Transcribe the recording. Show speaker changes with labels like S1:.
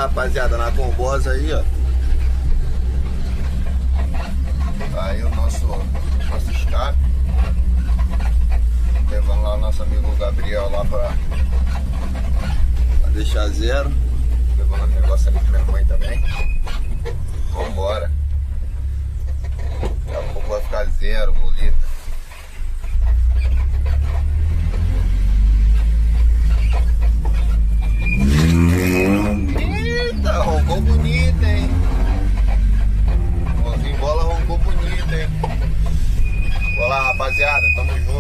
S1: rapaziada, na Combosa aí, ó. Tá aí o nosso escape. Levando lá o nosso amigo Gabriel lá pra deixar zero. Levando um negócio ali com minha mãe também. Vambora. Daqui a pouco vai ficar zero, bolita. Eita, roncou bonito, hein? Mãozinho bola roncou bonito, hein? Olá, rapaziada, tamo junto.